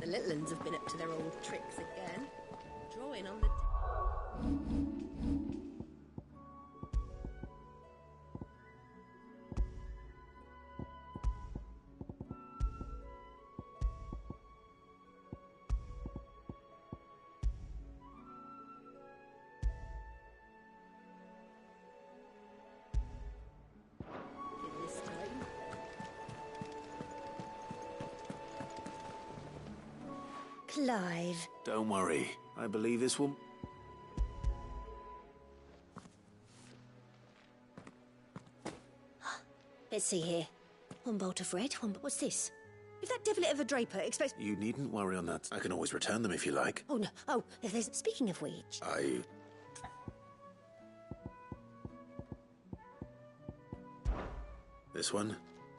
The little uns have been up to their old tricks again. Drawing on the... This time. Clive. Don't worry. I believe this will... Let's see here. One bolt of red, what's this? If that devilet of a draper expects... You needn't worry on that. I can always return them if you like. Oh, no. Oh, speaking of which... This one?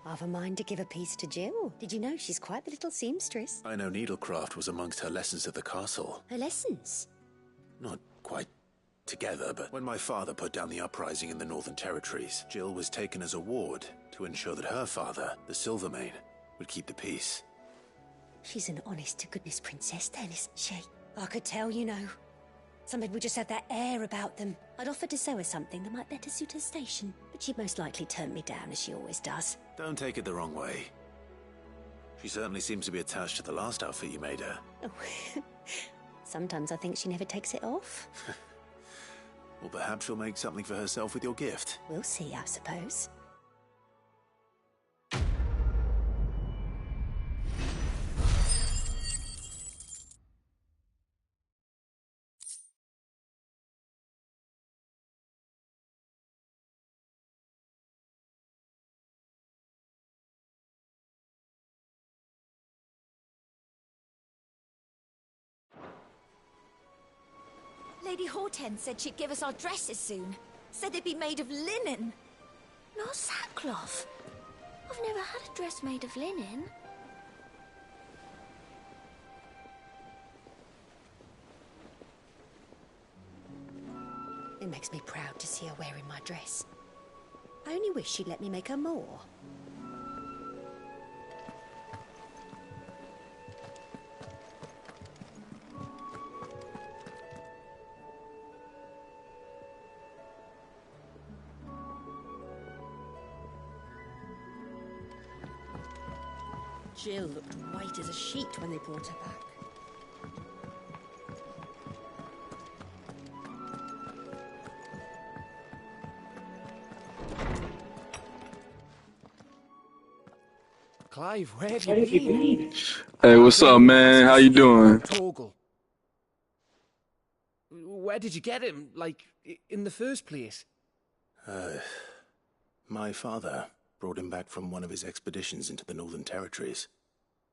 I've a mind to give a piece to Jill. Did you know she's quite the little seamstress? I know needlecraft was amongst her lessons at the castle. Her lessons? Not quite together, but when my father put down the uprising in the Northern Territories, Jill was taken as a ward to ensure that her father, the Silvermane, would keep the peace. She's an honest-to-goodness princess then, isn't she? I could tell, you know. Some people just have that air about them. I'd offered to sew her something that might better suit her station, but she'd most likely turn me down, as she always does. Don't take it the wrong way. She certainly seems to be attached to the last outfit you made her. Oh. Sometimes I think she never takes it off. Well, perhaps she'll make something for herself with your gift. We'll see, I suppose. Lady Hortense said she'd give us our dresses soon. Said they'd be made of linen. Not sackcloth. I've never had a dress made of linen. It makes me proud to see her wearing my dress. I only wish she'd let me make her more. Jill looked white as a sheet when they brought her back. Clive, where have you been? Hey, what's up, man? How you doing? Torgal. Where did you get him? Like, in the first place? My father brought him back from one of his expeditions into the Northern Territories.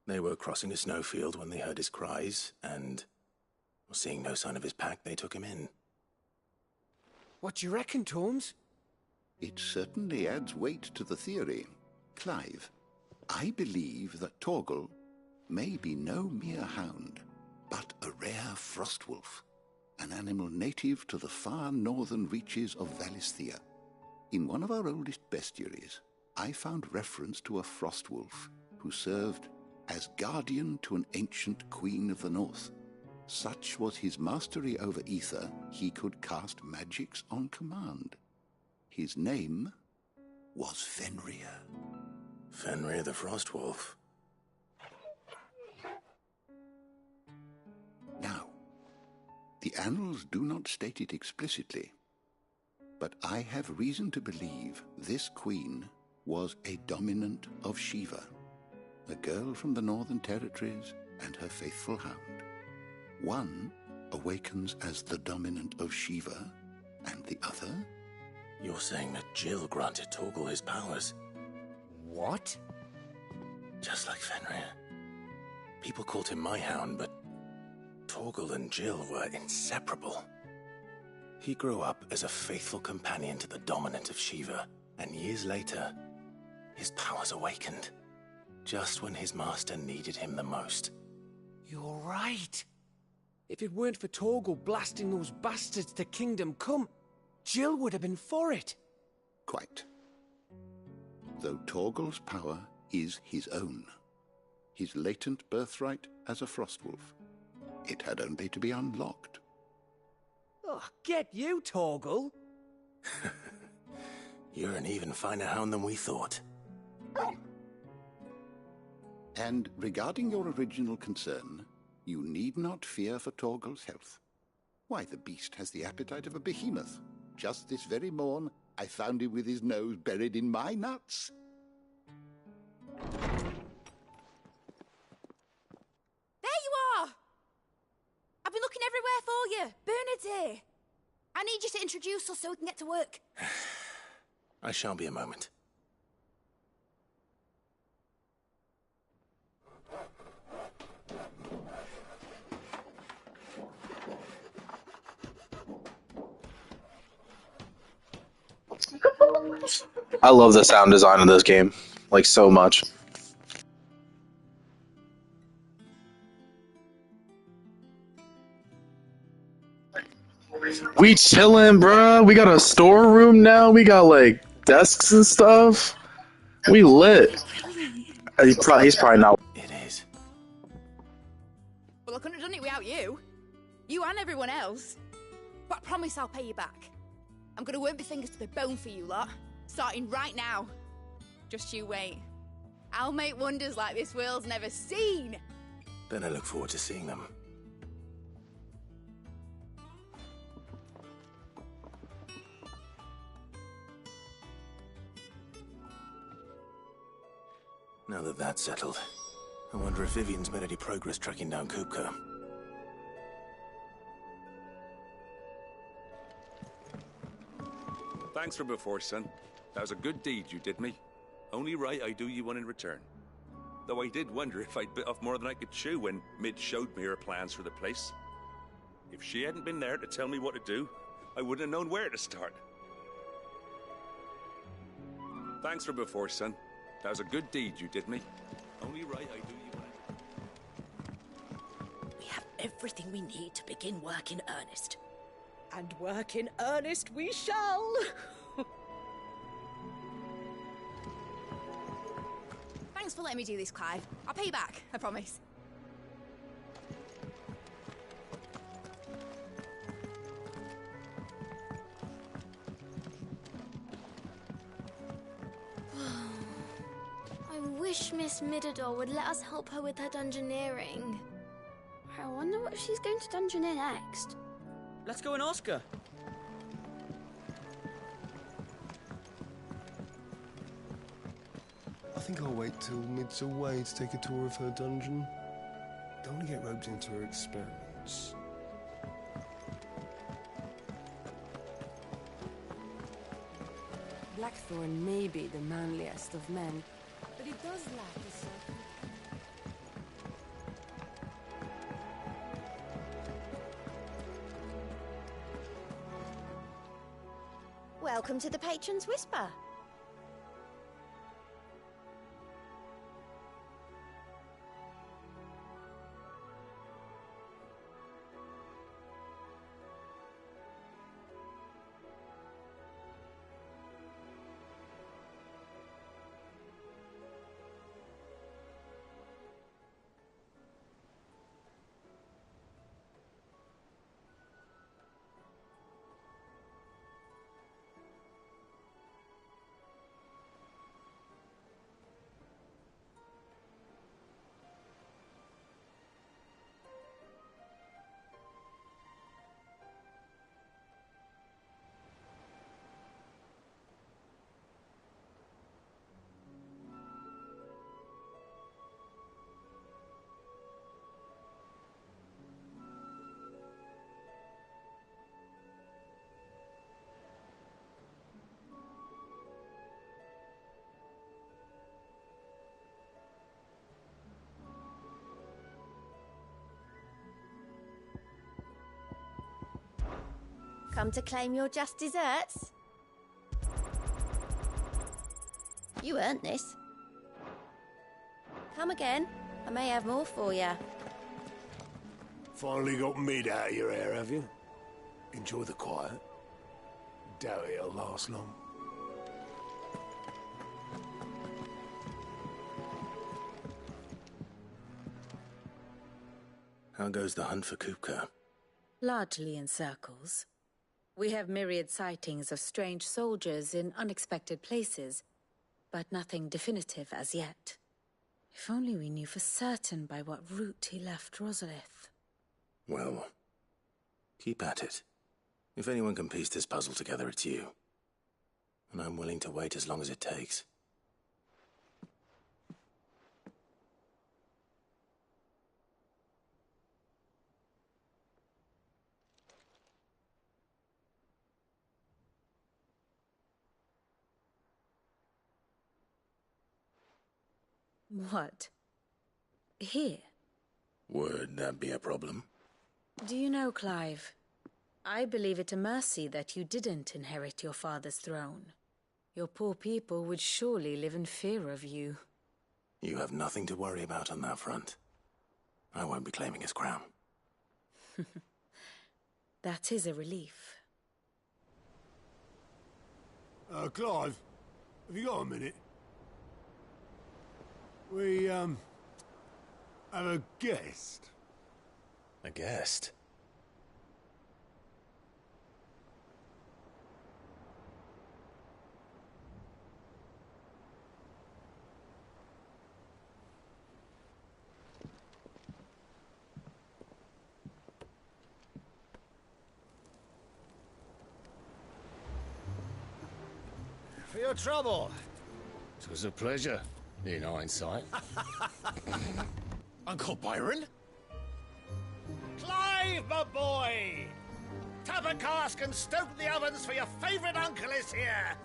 They were crossing a snowfield when they heard his cries, and, seeing no sign of his pack, they took him in. What do you reckon, Tomes? It certainly adds weight to the theory. Clive, I believe that Torgal may be no mere hound, but a rare frostwolf, an animal native to the far northern reaches of Valisthea. In one of our oldest bestiaries, I found reference to a frostwolf who served as guardian to an ancient queen of the north. Such was his mastery over ether, he could cast magics on command. His name was Fenrir. Fenrir the Frostwolf. Now, the annals do not state it explicitly, but I have reason to believe this queen was a dominant of Shiva, a girl from the Northern Territories and her faithful hound. One awakens as the dominant of Shiva, and the other... You're saying that Jill granted Torgal his powers? What? Just like Fenrir. People called him my hound, but Torgal and Jill were inseparable. He grew up as a faithful companion to the dominant of Shiva, and years later, his powers awakened, just when his master needed him the most. You're right. If it weren't for Torgal blasting those bastards to Kingdom Come, Jill would have been for it. Quite. Though Torgal's power is his own. his latent birthright as a Frostwolf. It had only to be unlocked. Oh, get you, Torgal! You're an even finer hound than we thought. And regarding your original concern, you need not fear for Torgal's health. Why, the beast has the appetite of a behemoth. Just this very morn, I found him with his nose buried in my nuts. There you are! I've been looking everywhere for you. Bernard's here. I need you to introduce us so we can get to work. I shan't be a moment. I love the sound design of this game, like, so much. We chillin', bruh. We got a storeroom now. We got, like, desks and stuff. We lit. He's probably not. It is. Well, I couldn't have done it without you. You and everyone else. But I promise I'll pay you back. I'm gonna work my fingers to the bone for you lot. Starting right now. Just you wait. I'll make wonders like this world's never seen. Then I look forward to seeing them. Now that that's settled, I wonder if Vivian's made any progress tracking down Kupka. Thanks for before, son. That was a good deed you did me. Only right I do you one in return. Though I did wonder if I'd bit off more than I could chew when Mid showed me her plans for the place. If she hadn't been there to tell me what to do, I wouldn't have known where to start. Thanks for before, son. That was a good deed you did me. Only right I do you one. We have everything we need to begin work in earnest. And work in earnest we shall! Thanks for letting me do this, Clive. I'll pay you back, I promise. I wish Miss Midador would let us help her with her dungeoneering. I wonder what she's going to dungeoneer next. Let's go and ask her. I think I'll wait till Mid's away to take a tour of her dungeon. Don't want to get roped into her experiments. Blackthorn may be the manliest of men, but he does lack a certain... Welcome to the Patron's Whisper. Come to claim your just desserts? You earned this. Come again. I may have more for you. Finally got Mid out of your hair, have you? Enjoy the quiet. Doubt it'll last long. How goes the hunt for Kupka? Largely in circles. We have myriad sightings of strange soldiers in unexpected places, but nothing definitive as yet. If only we knew for certain by what route he left Rosalith. Well, keep at it. If anyone can piece this puzzle together, it's you. And I'm willing to wait as long as it takes. What? Here? Would that be a problem? Do you know, Clive, I believe it a mercy that you didn't inherit your father's throne. Your poor people would surely live in fear of you. You have nothing to worry about on that front. I won't be claiming his crown. That is a relief. Clive, have you got a minute? We, have a guest. A guest? For your trouble. It was a pleasure, in hindsight. Uncle Byron? Clive, my boy! Tap a cask and stoke the ovens for your favourite uncle is here!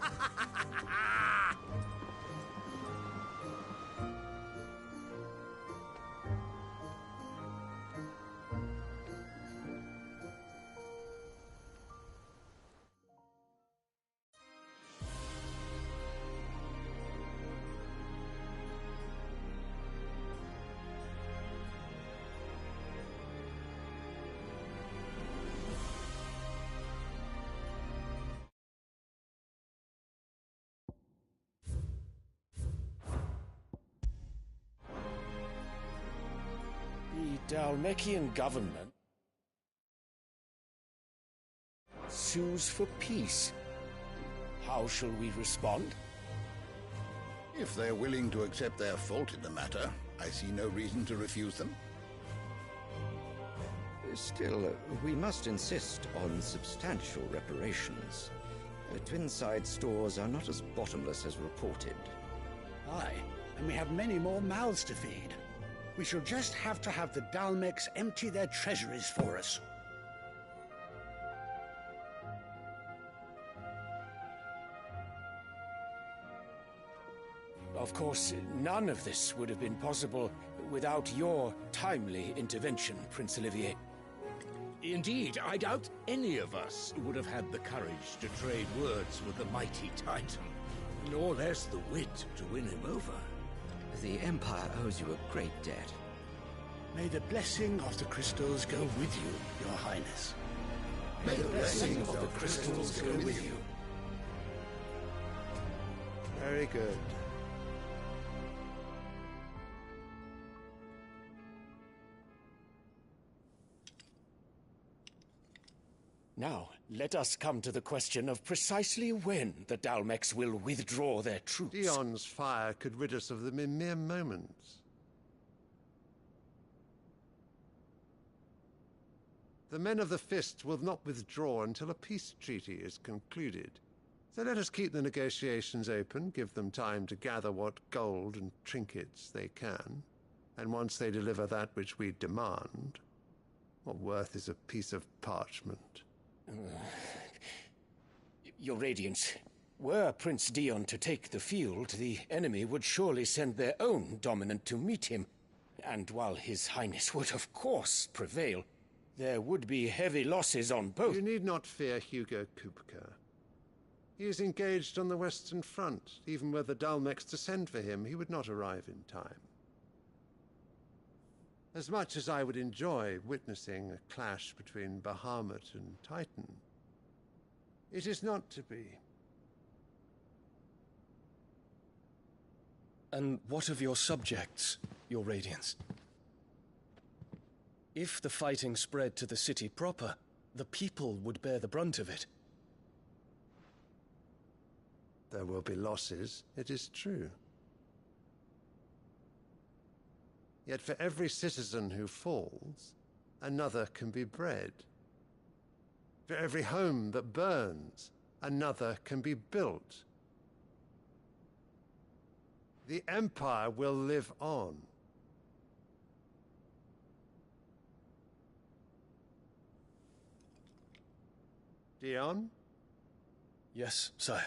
The Dalmekian government sues for peace. How shall we respond? If they're willing to accept their fault in the matter, I see no reason to refuse them. Still, we must insist on substantial reparations. The Twinside stores are not as bottomless as reported. Aye, and we have many more mouths to feed. We shall just have to have the Dalmeks empty their treasuries for us. Of course, none of this would have been possible without your timely intervention, Prince Olivier. Indeed, I doubt any of us would have had the courage to trade words with the mighty Titan, nor less the wit to win him over. The Empire owes you a great debt. May the blessing of the crystals go with you, Your Highness. May the blessing of the crystals go with you. Very good. Now, let us come to the question of precisely when the Dalmeks will withdraw their troops. Dion's fire could rid us of them in mere moments. The men of the Fist will not withdraw until a peace treaty is concluded. So let us keep the negotiations open, give them time to gather what gold and trinkets they can, and once they deliver that which we demand, what worth is a piece of parchment? Your Radiance, were Prince Dion to take the field, the enemy would surely send their own dominant to meet him. And while His Highness would of course prevail, there would be heavy losses on both. You need not fear Hugo Kupka. He is engaged on the Western Front. Even were the Dalmeks to send for him, he would not arrive in time. As much as I would enjoy witnessing a clash between Bahamut and Titan, it is not to be. And what of your subjects, Your Radiance? If the fighting spread to the city proper, the people would bear the brunt of it. There will be losses, it is true. Yet for every citizen who falls, another can be bred. For every home that burns, another can be built. The Empire will live on. Dion? Yes, sire.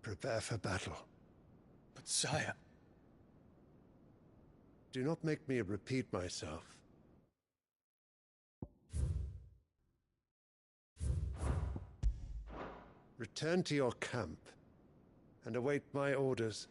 Prepare for battle. But sire... Do not make me repeat myself. Return to your camp and await my orders.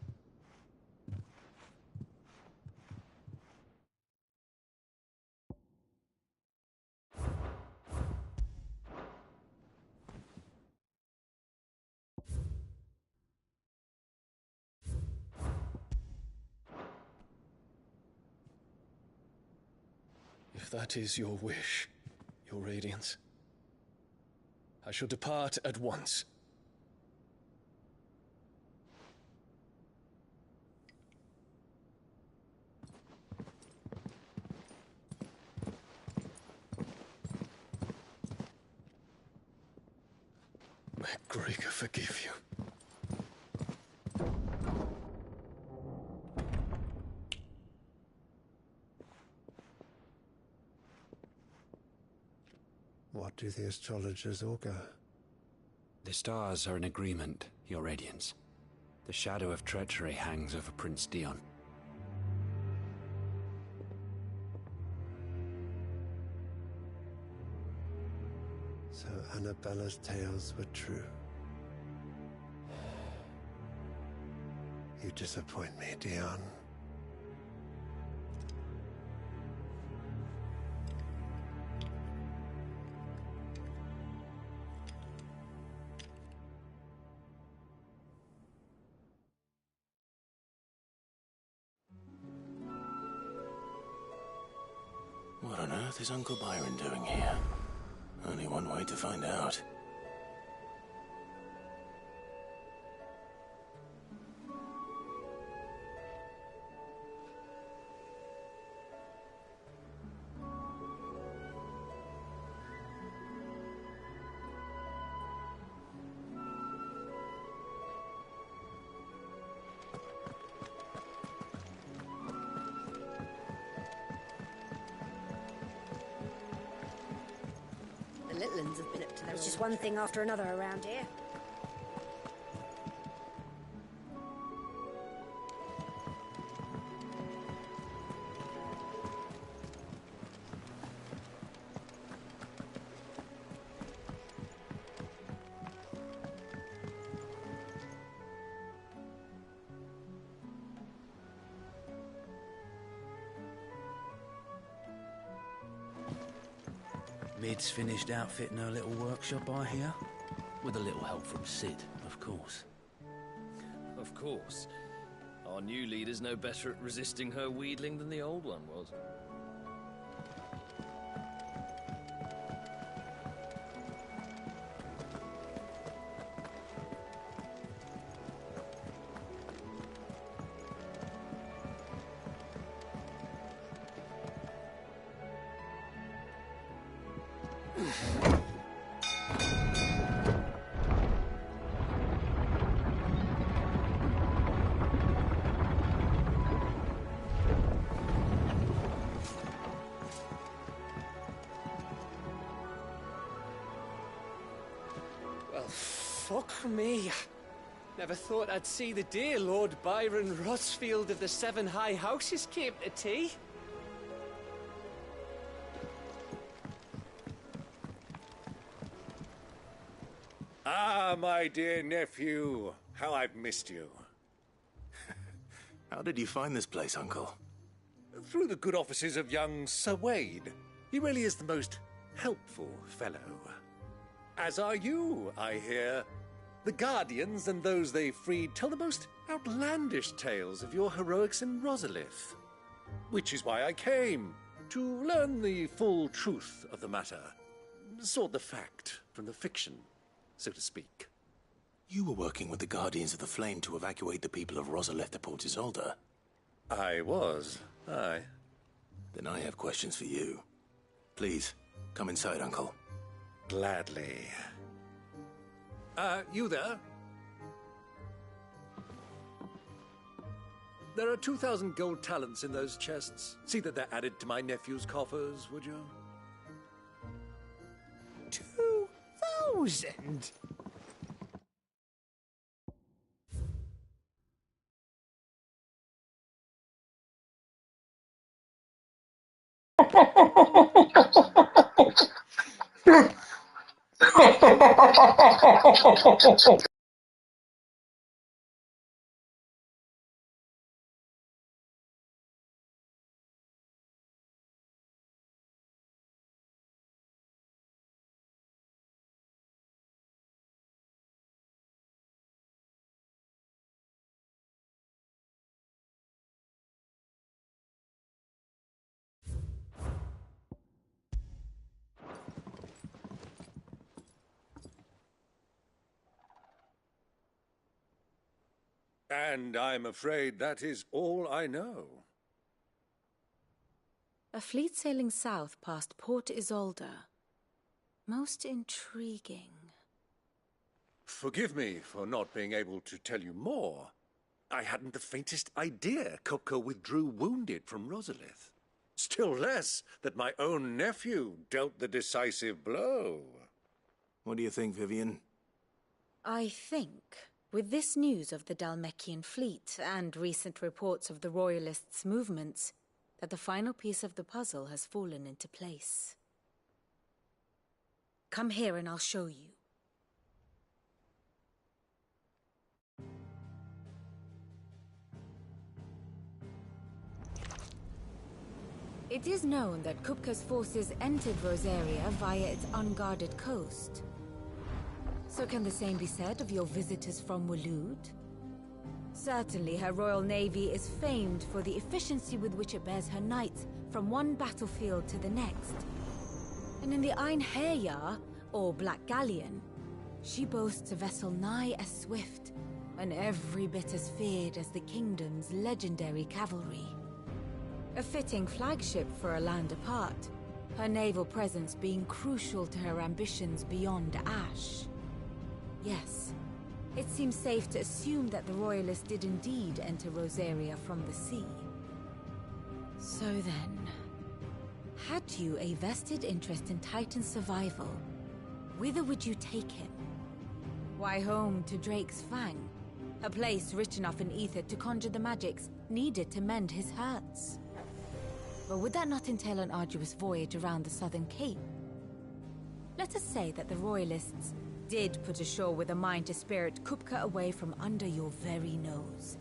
If that is your wish, Your Radiance, I shall depart at once. May Gregor forgive you. What do the astrologers augur? The stars are in agreement, Your Radiance. The shadow of treachery hangs over Prince Dion. So Annabella's tales were true. You disappoint me, Dion. What on earth is Uncle Byron doing here? Only one way to find out. The Litlans have been up to there's just one thing after another around here. Mid's finished outfitting her little workshop, I hear. With a little help from Sid, of course. Of course. Our new leader's no better at resisting her wheedling than the old one was. Fuck me. Never thought I'd see the day Lord Byron Rosfield of the Seven High Houses came to tea. Ah, my dear nephew. How I've missed you. How did you find this place, Uncle? Through the good offices of young Sir Wade. He really is the most helpful fellow. As are you, I hear. The Guardians and those they freed tell the most outlandish tales of your heroics in Rosalith. Which is why I came, to learn the full truth of the matter. Sort the fact from the fiction, so to speak. You were working with the Guardians of the Flame to evacuate the people of Rosalith to Port Isolde. I was, aye. Then I have questions for you. Please, come inside, Uncle. Gladly. You there? There are 2,000 gold talents in those chests. See that they're added to my nephew's coffers, would you? 2,000? And I'm afraid that is all I know. A fleet sailing south past Port Isolde. Most intriguing. Forgive me for not being able to tell you more. I hadn't the faintest idea Kupka withdrew wounded from Rosalith. Still less that my own nephew dealt the decisive blow. What do you think, Vivian? I think, with this news of the Dhalmekian fleet and recent reports of the Royalists' movements, that the final piece of the puzzle has fallen into place. Come here and I'll show you. It is known that Kupka's forces entered Rosaria via its unguarded coast. So can the same be said of your visitors from Waloed? Certainly her Royal Navy is famed for the efficiency with which it bears her knights from one battlefield to the next. And in the Einherjar, or Black Galleon, she boasts a vessel nigh as swift and every bit as feared as the kingdom's legendary cavalry. A fitting flagship for a land apart, her naval presence being crucial to her ambitions beyond Ash. Yes, it seems safe to assume that the Royalists did indeed enter Rosaria from the sea. So then, had you a vested interest in Titan's survival, whither would you take him? Why, home to Drake's Fang, a place rich enough in ether to conjure the magics needed to mend his hurts. But would that not entail an arduous voyage around the southern cape? Let us say that the Royalists did put ashore with a mind to spirit Kupka away from under your very nose.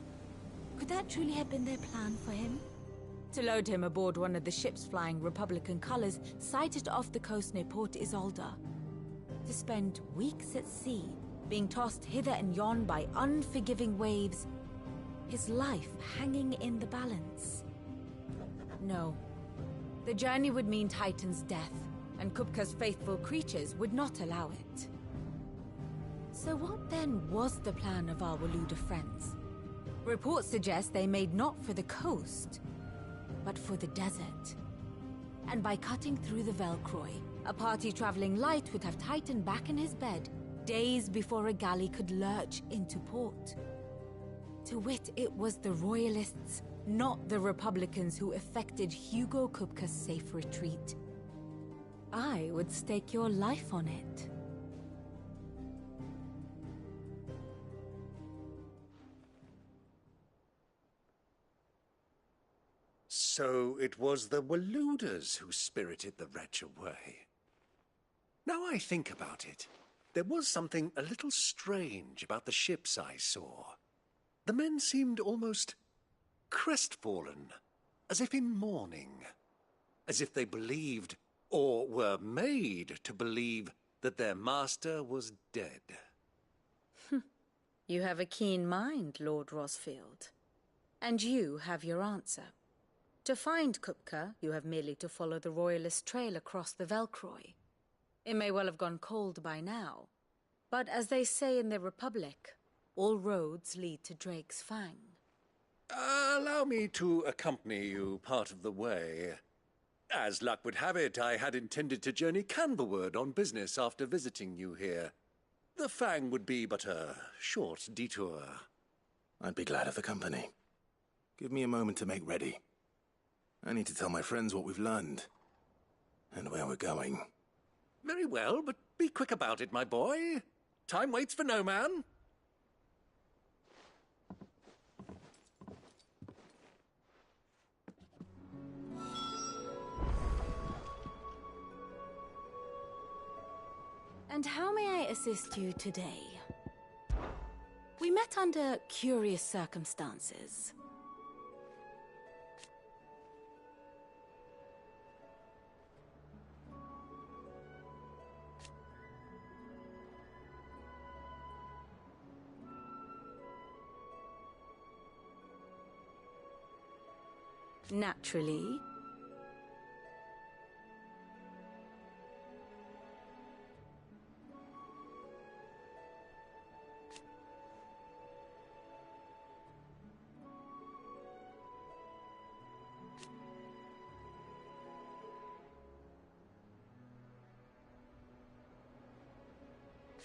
Could that truly have been their plan for him? To load him aboard one of the ships flying Republican colors sighted off the coast near Port Isolde. To spend weeks at sea, being tossed hither and yon by unforgiving waves, his life hanging in the balance. No. The journey would mean Titan's death, and Kupka's faithful creatures would not allow it. So what then was the plan of our Waloed friends? Reports suggest they made not for the coast, but for the desert. And by cutting through the Velcroy, a party traveling light would have Titan back in his bed days before a galley could lurch into port. To wit, it was the Royalists, not the Republicans, who effected Hugo Kupka's safe retreat. I would stake your life on it. So it was the Waluders who spirited the wretch away. Now I think about it, there was something a little strange about the ships I saw. The men seemed almost crestfallen, as if in mourning, as if they believed, or were made to believe, that their master was dead. You have a keen mind, Lord Rosfield. And you have your answer. To find Kupka, you have merely to follow the Royalist trail across the Velcroy. It may well have gone cold by now, but as they say in the Republic, all roads lead to Drake's Fang. Allow me to accompany you part of the way. As luck would have it, I had intended to journey Canberward on business after visiting you here. The Fang would be but a short detour. I'd be glad of the company. Give me a moment to make ready. I need to tell my friends what we've learned, and where we're going. Very well, but be quick about it, my boy. Time waits for no man. And how may I assist you today? We met under curious circumstances. Naturally.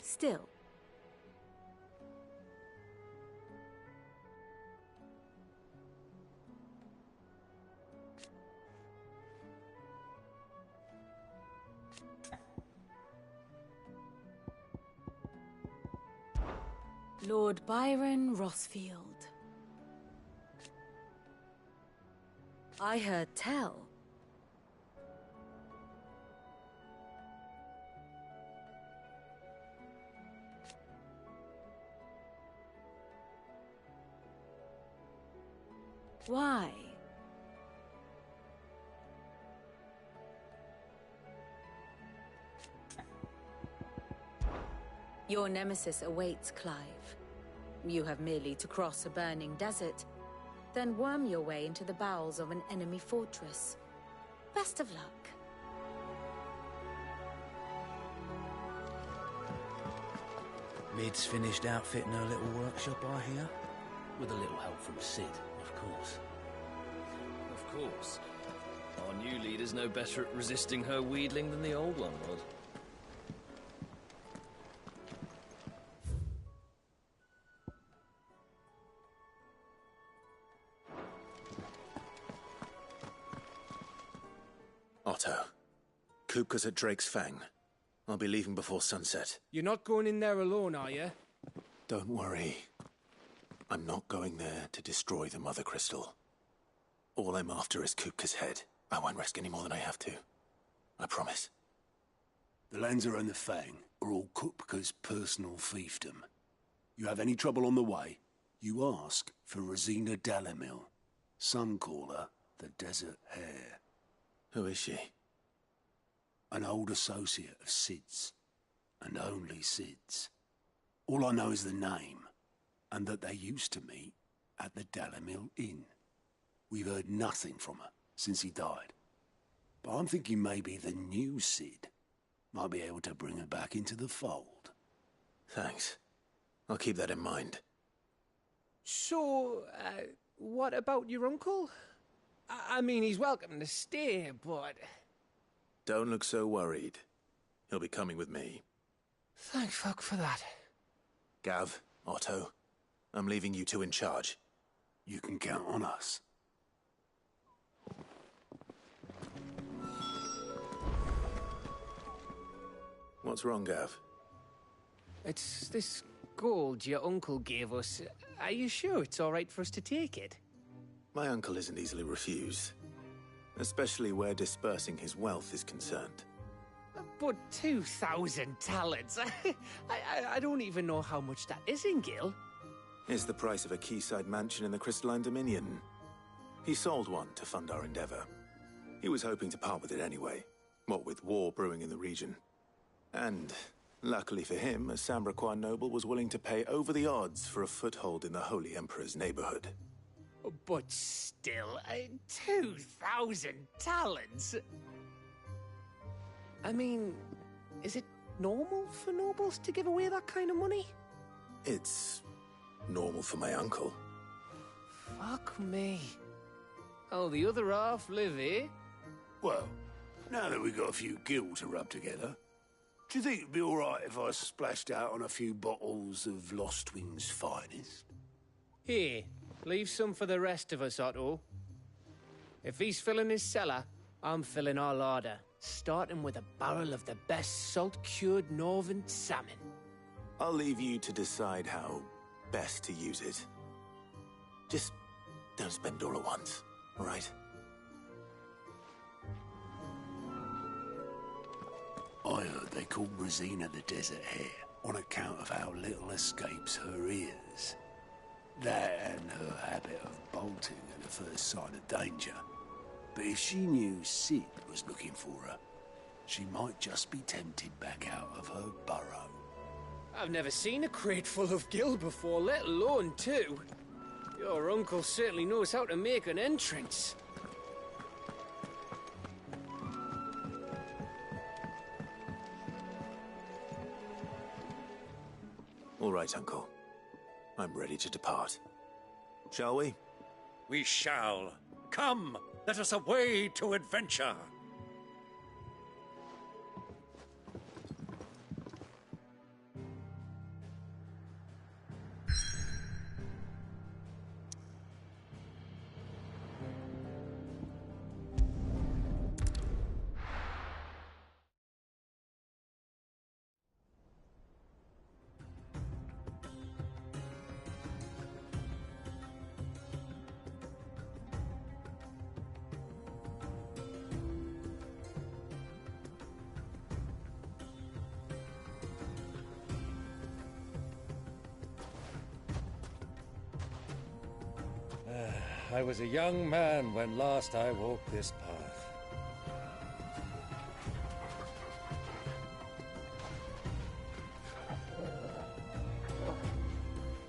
Still. Lord Byron Rosfield. I heard tell. Why? Your nemesis awaits, Clive. You have merely to cross a burning desert, then worm your way into the bowels of an enemy fortress. Best of luck. Mid's finished outfitting her little workshop, I hear. With a little help from Sid, of course. Of course. Our new leader's no better at resisting her wheedling than the old one was. Otto, Kupka's at Drake's Fang. I'll be leaving before sunset. You're not going in there alone, are you? Don't worry. I'm not going there to destroy the Mother Crystal. All I'm after is Kupka's head. I won't risk any more than I have to. I promise. The Lancer and the Fang are all Kupka's personal fiefdom. You have any trouble on the way, you ask for Rosina Dalamil. Some call her the Desert Hare. Who is she? An old associate of Sid's, and only Sid's. All I know is the name, and that they used to meet at the Dalamil Inn. We've heard nothing from her since he died. But I'm thinking maybe the new Sid might be able to bring her back into the fold. Thanks. I'll keep that in mind. So, what about your uncle? I mean, he's welcome to stay, but... Don't look so worried. He'll be coming with me. Thank fuck for that. Gav, Otto, I'm leaving you two in charge. You can count on us. What's wrong, Gav? It's this gold your uncle gave us. Are you sure it's all right for us to take it? My uncle isn't easily refused. especially where dispersing his wealth is concerned. But 2,000 talents? I don't even know how much that is in Gil. It's the price of a quayside mansion in the Crystalline Dominion. He sold one to fund our endeavor. He was hoping to part with it anyway, what with war brewing in the region. And, luckily for him, a Sambraquan noble was willing to pay over the odds for a foothold in the Holy Emperor's neighborhood. But still, 2,000 talents? I mean, is it normal for nobles to give away that kind of money? It's normal for my uncle. Fuck me. Oh, the other half live here? Well, now that we've got a few gil to rub together, do you think it'd be all right if I splashed out on a few bottles of Lost Wing's finest? Here, leave some for the rest of us, Otto. If he's filling his cellar, I'm filling our larder, starting with a barrel of the best salt-cured northern salmon. I'll leave you to decide how best to use it. Just don't spend all at once, all right? I heard they call Rosina the Desert Hare on account of how little escapes her ears. That and her habit of bolting at the first sign of danger. But if she knew Sid was looking for her, she might just be tempted back out of her burrow. I've never seen a crate full of gil before, let alone two. Your uncle certainly knows how to make an entrance. All right, Uncle. I'm ready to depart. Shall we? We shall. Come, let us away to adventure. I was a young man when last I walked this path.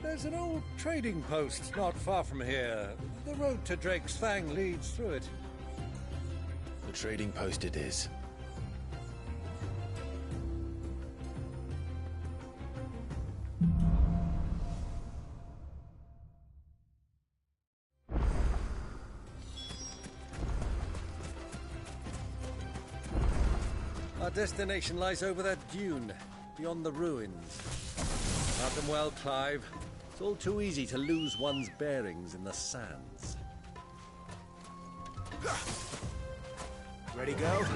There's an old trading post not far from here. The road to Drake's Fang leads through it. The trading post it is. Our destination lies over that dune, beyond the ruins. Have them well, Clive. It's all too easy to lose one's bearings in the sands. Ready, go?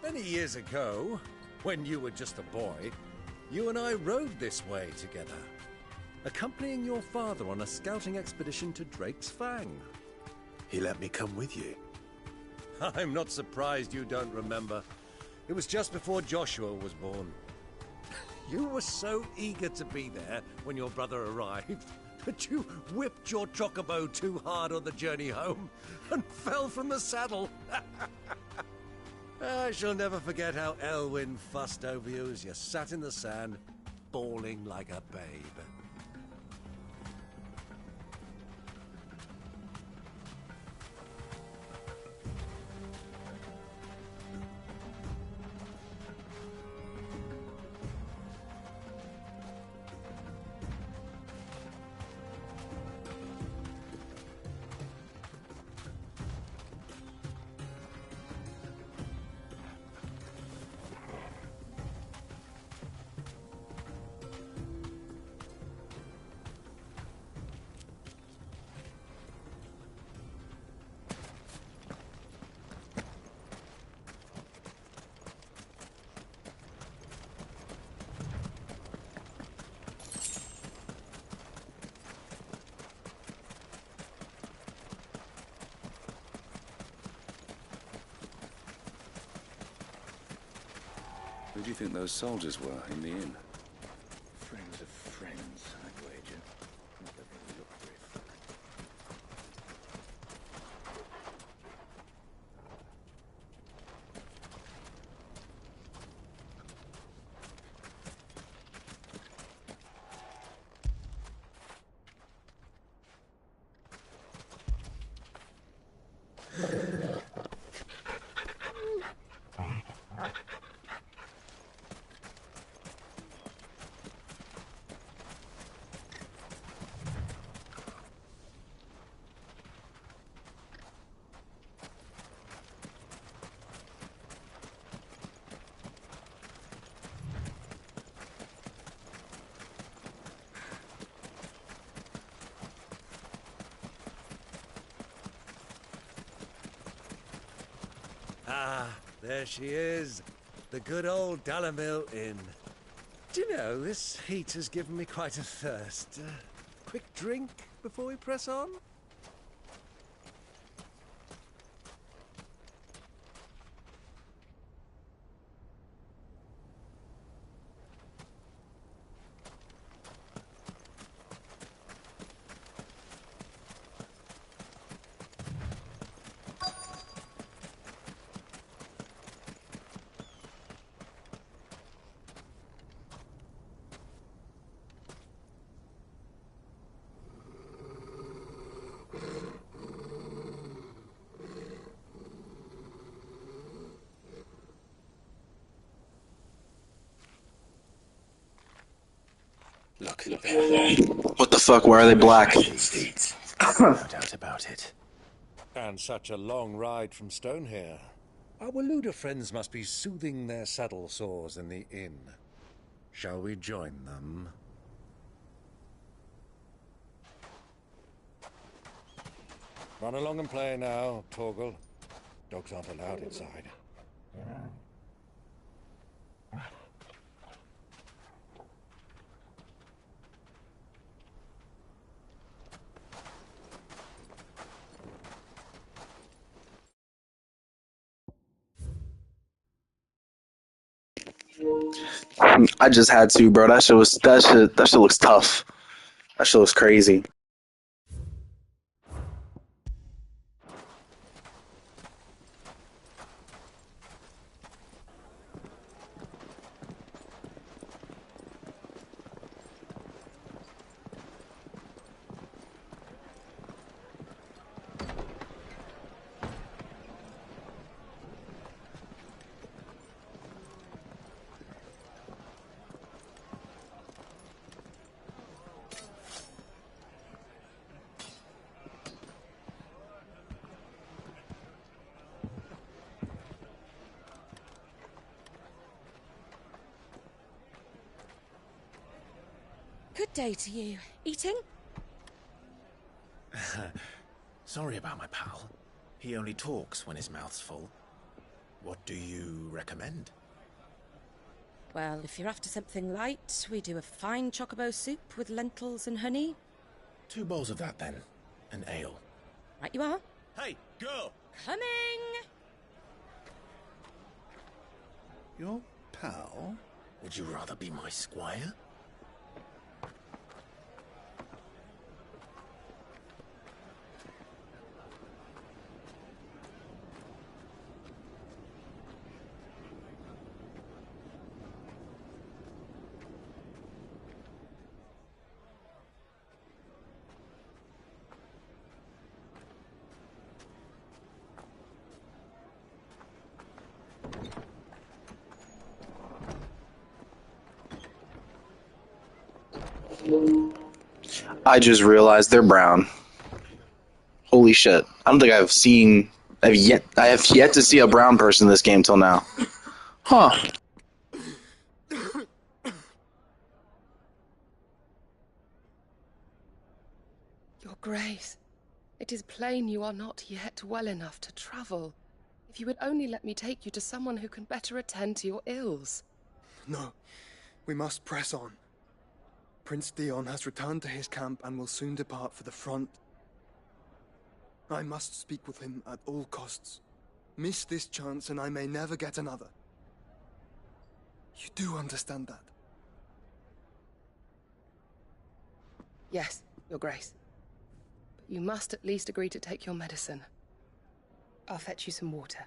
Many years ago, when you were just a boy, you and I rode this way together, accompanying your father on a scouting expedition to Drake's Fang. He let me come with you. I'm not surprised you don't remember. It was just before Joshua was born. You were so eager to be there when your brother arrived that you whipped your chocobo too hard on the journey home and fell from the saddle. I shall never forget how Elwyn fussed over you as you sat in the sand, bawling like a babe. Who do you think those soldiers were in the inn? Friends of friends, I'd wager. Not that they look very fine. Ah, there she is. The good old Dalamil Inn. Do you know, this heat has given me quite a thirst. Quick drink before we press on? Look there. What the fuck? Why are they black? No doubt about it. And such a long ride from Stone here. Our Waluda friends must be soothing their saddle sores in the inn. Shall we join them? Run along and play now, Torgal. Dogs aren't allowed inside. I just had to, bro. That shit looks tough. That shit looks crazy. Good day to you. Eating? Sorry about my pal. He only talks when his mouth's full. What do you recommend? Well, if you're after something light, we do a fine chocobo soup with lentils and honey. 2 bowls of that, then. An ale. Right you are. Hey, girl! Coming! Your pal? Would you rather be my squire? I just realized they're brown. Holy shit. I don't think I have yet to see a brown person in this game till now. Huh. Your Grace, it is plain you are not yet well enough to travel. If you would only let me take you to someone who can better attend to your ills. No, we must press on. Prince Dion has returned to his camp and will soon depart for the front. I must speak with him at all costs. Miss this chance and I may never get another. You do understand that? Yes, Your Grace. But you must at least agree to take your medicine. I'll fetch you some water.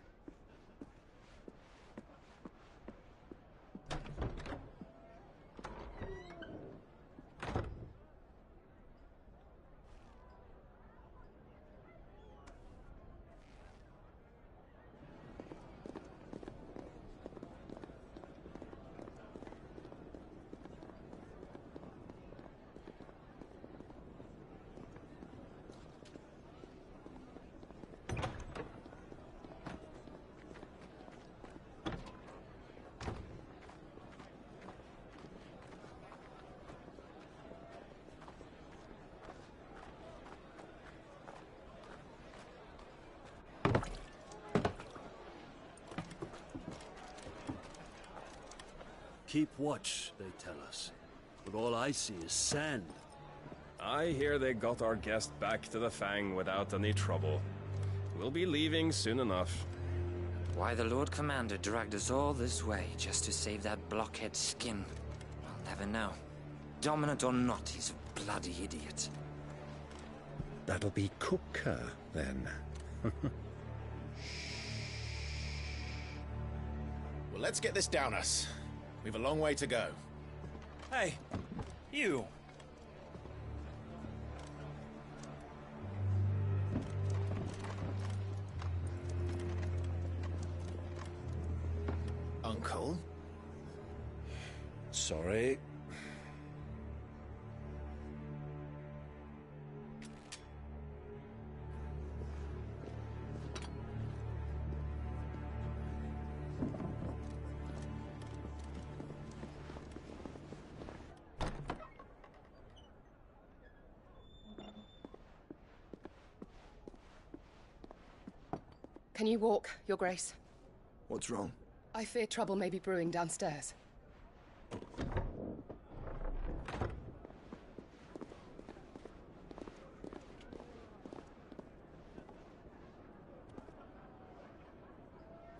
Keep watch, they tell us. But all I see is sand. I hear they got our guest back to the Fang without any trouble. We'll be leaving soon enough. Why the Lord Commander dragged us all this way just to save that blockhead's skin, I'll never know. Dominant or not, he's a bloody idiot. That'll be Cooker, then. Well, let's get this down us. We've a long way to go. Hey, you. Uncle? Sorry. Can you walk, Your Grace? What's wrong? I fear trouble may be brewing downstairs.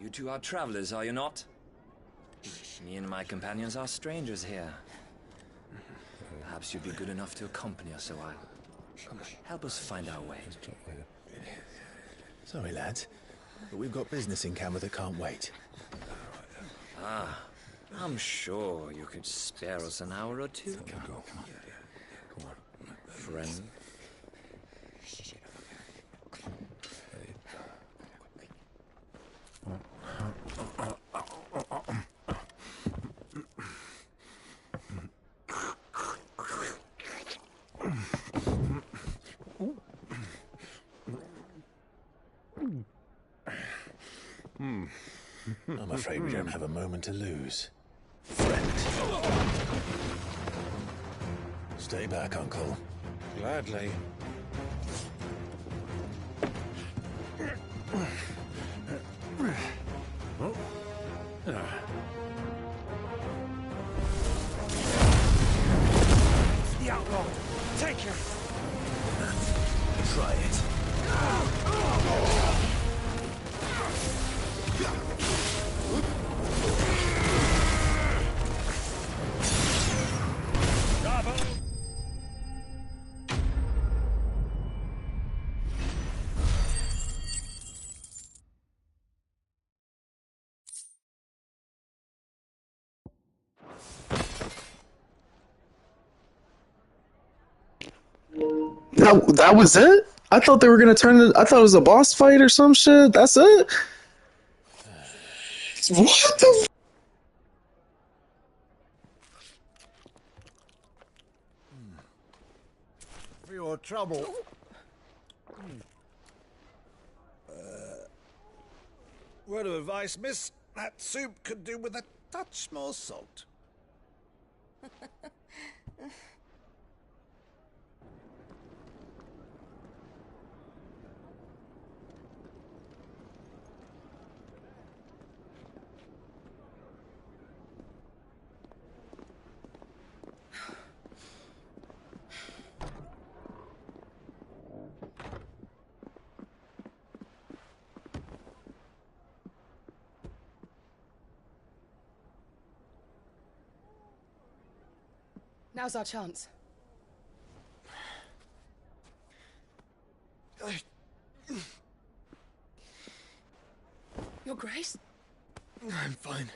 You two are travelers, are you not? Me and my companions are strangers here. Perhaps you'd be good enough to accompany us a while. Help us find our way. Sorry, lads, but we've got business in camera that can't wait. Ah, I'm sure you could spare us an hour or two. Come on. Friend. I'm afraid we don't have a moment to lose. Friend. Stay back, Uncle. Gladly. The outlaw! Take her! Try it. That was it? I thought they were gonna turn it. I thought it was a boss fight or some shit. That's it? What the? For your trouble. Word of advice, miss. That soup could do with a touch more salt. Now's our chance. Your Grace? I'm fine.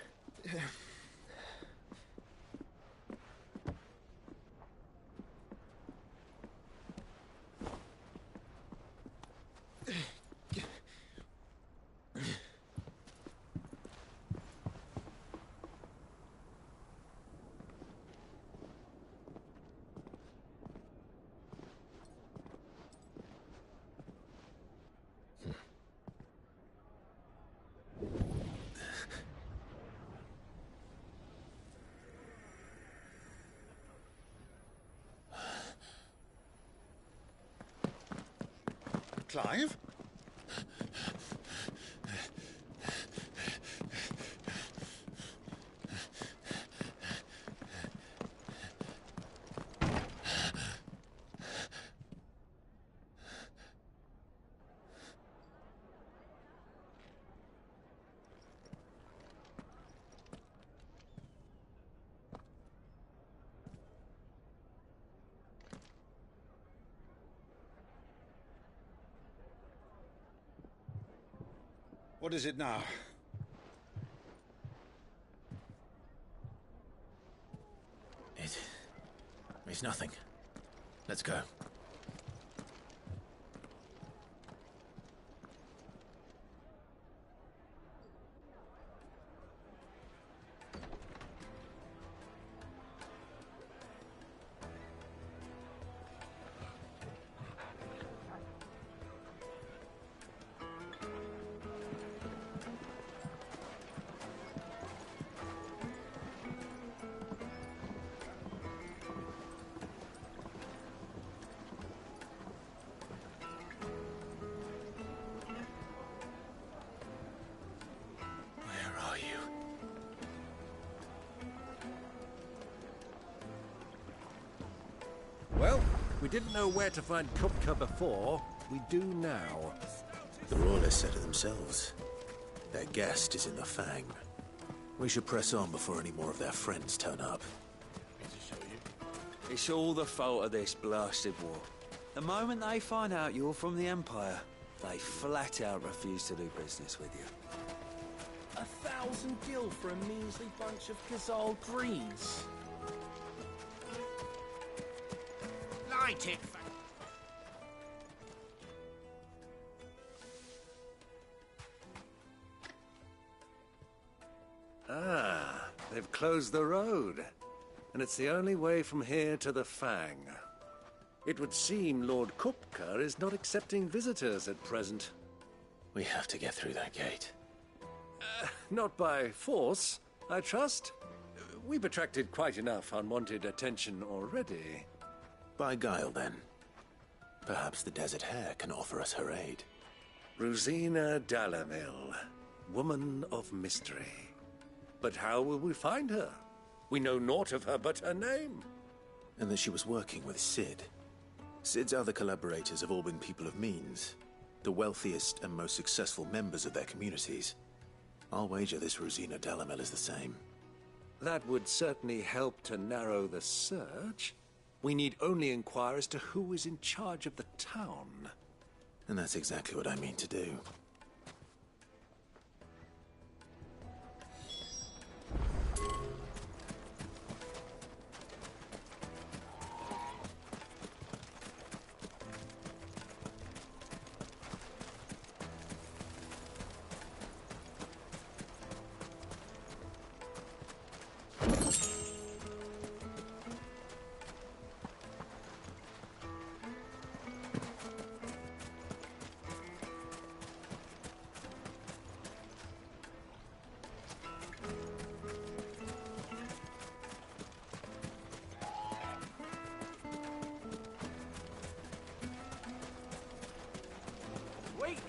Clive? What is it now? It's nothing. Let's go. Well, we didn't know where to find Kupka before. We do now. The Royalists said it themselves. Their guest is in the Fang. We should press on before any more of their friends turn up. It's all the fault of this blasted war. The moment they find out you're from the Empire, they flat out refuse to do business with you. 1,000 gil for a measly bunch of Gazal greens. Light it! Ah, they've closed the road. And it's the only way from here to the Fang. It would seem Lord Kupka is not accepting visitors at present. We have to get through that gate. Not by force, I trust. We've attracted quite enough unwanted attention already. By guile, then. Perhaps the Desert Hare can offer us her aid. Rosina Dalamil, woman of mystery. But how will we find her? We know naught of her but her name. And that she was working with Cid. Cid's other collaborators have all been people of means, the wealthiest and most successful members of their communities. I'll wager this Rosina Dalamil is the same. That would certainly help to narrow the search. We need only inquire as to who is in charge of the town. And that's exactly what I mean to do.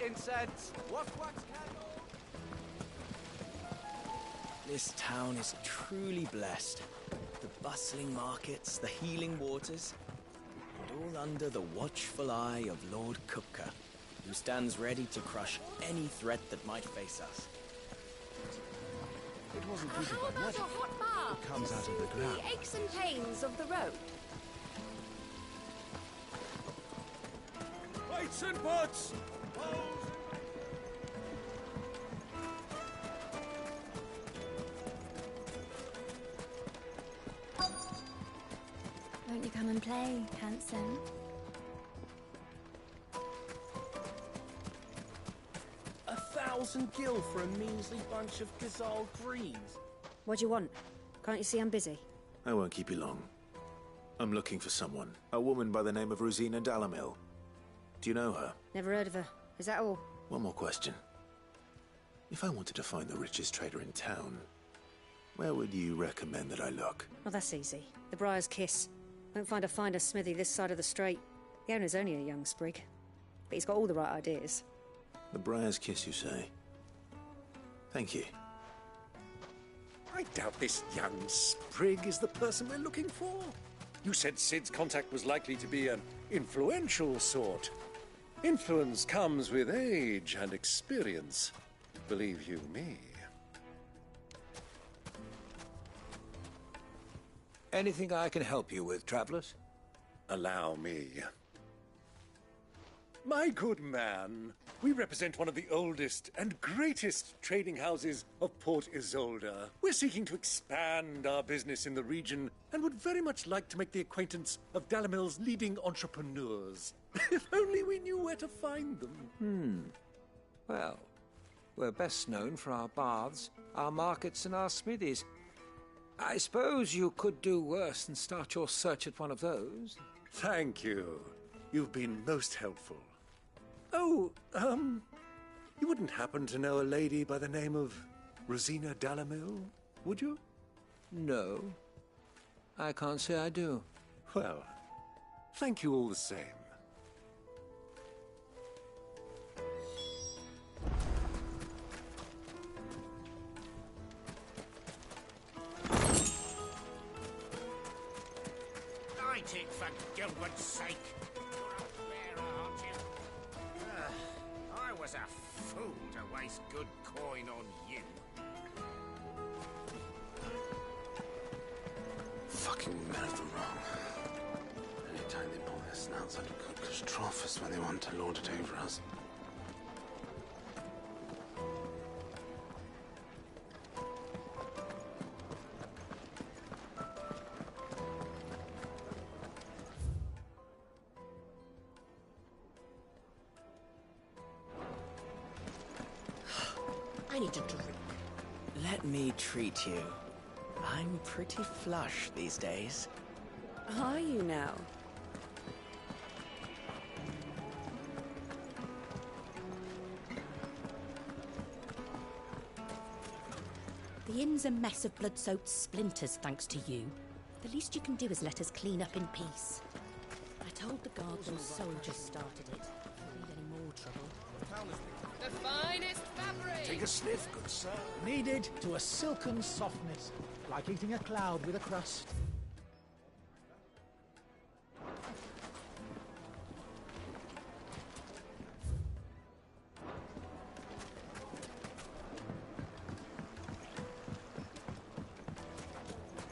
Incense! Wax candle! This town is truly blessed. The bustling markets, the healing waters, and all under the watchful eye of Lord Kupka, who stands ready to crush any threat that might face us. It wasn't How heated by about magic. a hot bath? It comes out of the ground. The aches and pains of the road. Weights and butts! Won't you come and play, handsome? A 1,000 gil for a measly bunch of Gazal greens. What do you want? Can't you see I'm busy? I won't keep you long. I'm looking for someone. A woman by the name of Rosina Dalamil. Do you know her? Never heard of her. Is that all? One more question. If I wanted to find the richest trader in town, where would you recommend that I look? Oh, that's easy. The Briar's Kiss. Won't find a finer smithy this side of the strait. The owner's only a young sprig, but he's got all the right ideas. The Briar's Kiss, you say? Thank you. I doubt this young sprig is the person we're looking for. You said Sid's contact was likely to be an influential sort. Influence comes with age and experience, believe you me. Anything I can help you with, travelers? Allow me. My good man, we represent one of the oldest and greatest trading houses of Port Isolde. We're seeking to expand our business in the region and would very much like to make the acquaintance of Dalamil's leading entrepreneurs. If only we knew where to find them. Well, we're best known for our baths, our markets, and our smithies. I suppose you could do worse than start your search at one of those. Thank you. You've been most helpful. Oh, you wouldn't happen to know a lady by the name of Rosina Dalamil, would you? No. I can't say I do. Well, thank you all the same. Light it, for Gilbert's sake. You're a bearer, aren't you? I was a fool to waste good coin on you. Fucking men of the wrong. Anytime they pull their snouts out of Kutka's trough is when they want to lord it over us. I need a drink. Let me treat you. I'm pretty flush these days. Are you now? The inn's a mess of blood-soaked splinters, thanks to you. The least you can do is let us clean up in peace. I told the guard those soldiers started it. If we need any more trouble. The finest fabric! Take a sniff, good sir. Kneaded to a silken softness, like eating a cloud with a crust.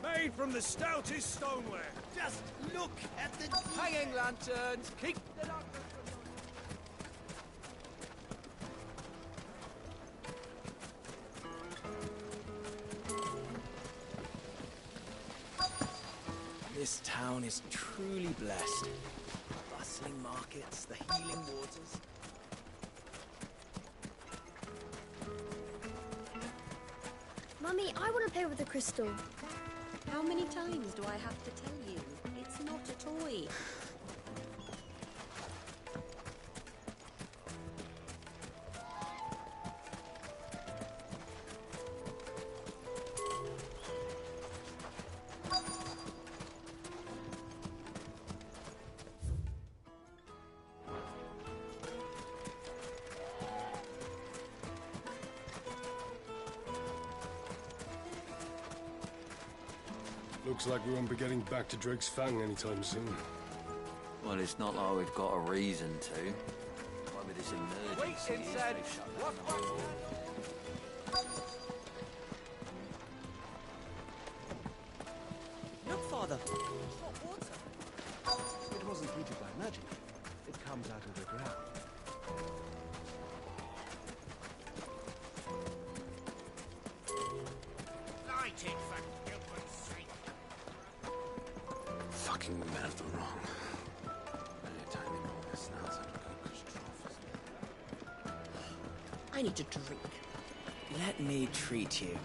Made from the stoutest stoneware. Just look at the Hanging lanterns! Keep the darkness This town is truly blessed. The bustling markets, the healing waters. Mummy, I want to play with the crystal. How many times do I have to tell you? It's not a toy. Looks like we won't be getting back to Drake's Fang anytime soon. Well, it's not like we've got a reason to. Why with this emergency? Wait, inside. Father. It wasn't heated by magic. It comes out of the ground. Light it, for Gilbert's sake. Fucking men of the wrong. Anytime you know this now, it's I need a drink. Let me treat you.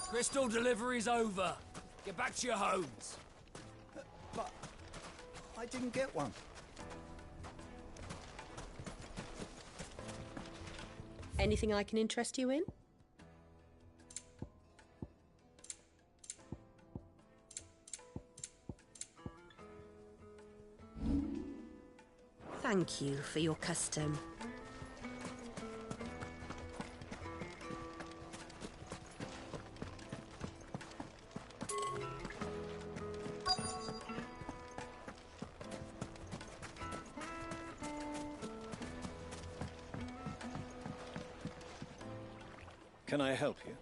Crystal delivery's over. Get back to your homes. But I didn't get one. Anything I can interest you in? Thank you for your custom. Can I help you?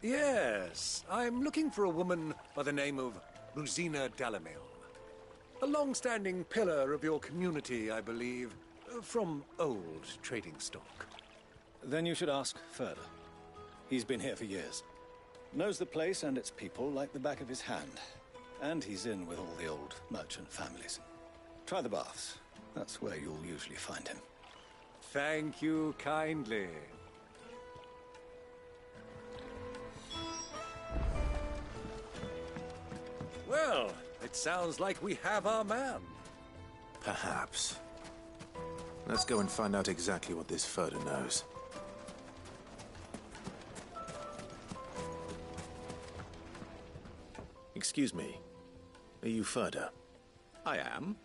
Yes, I'm looking for a woman by the name of Rosina Dalamil. A long-standing pillar of your community, I believe, from old trading stock. Then you should ask further. He's been here for years. Knows the place and its people like the back of his hand. And he's in with all the old merchant families. Try the baths. That's where you'll usually find him. Thank you kindly. Well, it sounds like we have our man. Perhaps. Let's go and find out exactly what this Furder knows. Excuse me. Are you Furder? I am.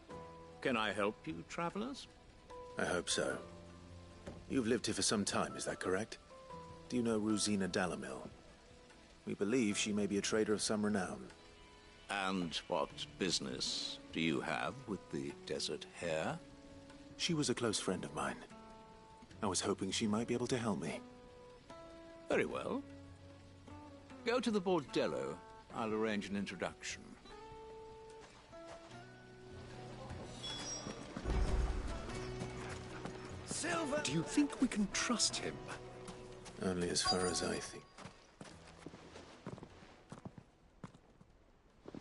Can I help you, travelers? I hope so. You've lived here for some time, is that correct? Do you know Rosina Dalamil? We believe she may be a trader of some renown. And what business do you have with the Desert Hare? She was a close friend of mine. I was hoping she might be able to help me. Very well. Go to the Bordello. I'll arrange an introduction. Silver! Do you think we can trust him? Only as far as I think.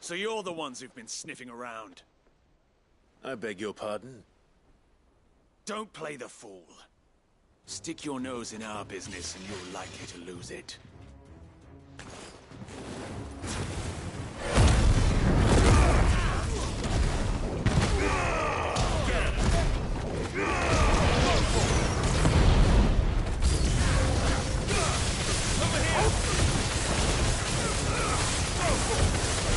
So you're the ones who've been sniffing around. I beg your pardon? Don't play the fool. Stick your nose in our business and you're likely to lose it.